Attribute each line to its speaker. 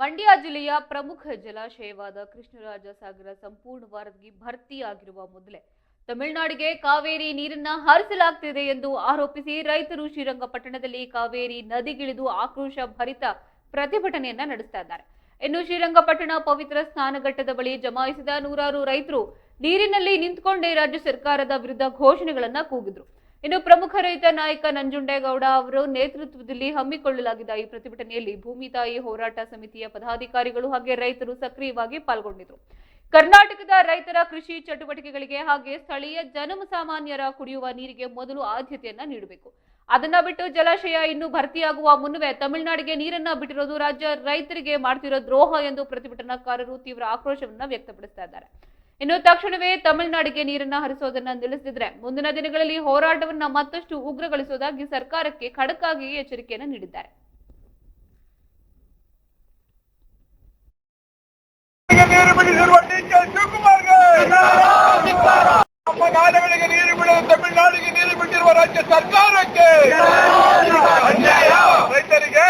Speaker 1: ಮಂಡ್ಯ ಜಿಲ್ಲೆಯ ಪ್ರಮುಖ ಜಲಾಶಯವಾದ ಕೃಷ್ಣರಾಜಸಾಗರ ಸಂಪೂರ್ಣವಾಗಿ ಭರ್ತಿಯಾಗಿರುವ ಮೊದಲೇ ತಮಿಳುನಾಡಿಗೆ ಕಾವೇರಿ ನೀರನ್ನ ಹರಿಸಲಾಗುತ್ತಿದೆ ಎಂದು ಆರೋಪಿಸಿ ರೈತರು ಶ್ರೀರಂಗಪಟ್ಟಣದಲ್ಲಿ ಕಾವೇರಿ ನದಿಗಿಳಿದು ಆಕ್ರೋಶ ಭರಿತ ಪ್ರತಿಭಟನೆಯನ್ನ ನಡೆಸ್ತಾ ಇದ್ದಾರೆ. ಇನ್ನು ಶ್ರೀರಂಗಪಟ್ಟಣ ಪವಿತ್ರ ಸ್ನಾನಘಟ್ಟದ ಬಳಿ ಜಮಾಯಿಸಿದ ನೂರಾರು ರೈತರು ನೀರಿನಲ್ಲಿ ನಿಂತುಕೊಂಡೇ ರಾಜ್ಯ ಸರ್ಕಾರದ ವಿರುದ್ಧ ಘೋಷಣೆಗಳನ್ನ ಕೂಗಿದ್ರು. ಇನ್ನು ಪ್ರಮುಖ ರೈತ ನಾಯಕ ನಂಜುಂಡೇಗೌಡ ಅವರ ನೇತೃತ್ವದಲ್ಲಿ ಹಮ್ಮಿಕೊಳ್ಳಲಾಗಿದ್ದ ಈ ಪ್ರತಿಭಟನೆಯಲ್ಲಿ ಭೂಮಿ ತಾಯಿ ಹೋರಾಟ ಸಮಿತಿಯ ಪದಾಧಿಕಾರಿಗಳು ಹಾಗೆ ರೈತರು ಸಕ್ರಿಯವಾಗಿ ಪಾಲ್ಗೊಂಡಿದ್ರು. ಕರ್ನಾಟಕದ ರೈತರ ಕೃಷಿ ಚಟುವಟಿಕೆಗಳಿಗೆ ಹಾಗೆ ಸ್ಥಳೀಯ ಜನಸಾಮಾನ್ಯರ ಕುಡಿಯುವ ನೀರಿಗೆ ಮೊದಲು ಆದ್ಯತೆಯನ್ನ ನೀಡಬೇಕು. ಅದನ್ನ ಬಿಟ್ಟು ಜಲಾಶಯ ಇನ್ನು ಭರ್ತಿಯಾಗುವ ಮುನ್ನವೇ ತಮಿಳುನಾಡಿಗೆ ನೀರನ್ನ ಬಿಟ್ಟಿರೋದು ರಾಜ್ಯ ರೈತರಿಗೆ ಮಾಡ್ತಿರೋ ದ್ರೋಹ ಎಂದು ಪ್ರತಿಭಟನಾಕಾರರು ತೀವ್ರ ಆಕ್ರೋಶವನ್ನ ವ್ಯಕ್ತಪಡಿಸ್ತಾ ಇದ್ದಾರೆ. ಇನ್ನು ತಕ್ಷಣವೇ ತಮಿಳುನಾಡಿಗೆ ನೀರನ್ನ ಹರಿಸೋದನ್ನ ನಿಲ್ಲಿಸಿದ್ರೆ ಮುಂದಿನ ದಿನಗಳಲ್ಲಿ ಹೋರಾಟವನ್ನ ಮತ್ತಷ್ಟು ಉಗ್ರಗೊಳಿಸುವುದಾಗಿ ಸರ್ಕಾರಕ್ಕೆ ಖಡಕ್ ಆಗಿ ಎಚ್ಚರಿಕೆಯನ್ನು ನೀಡಿದ್ದಾರೆ.
Speaker 2: ನೀರು ಬಿಡಲು ತಮಿಳುನಾಡಿಗೆ ನೀರು ಬಿಟ್ಟಿರುವ ರಾಜ್ಯ ಸರ್ಕಾರಕ್ಕೆ ರೈತರಿಗೆ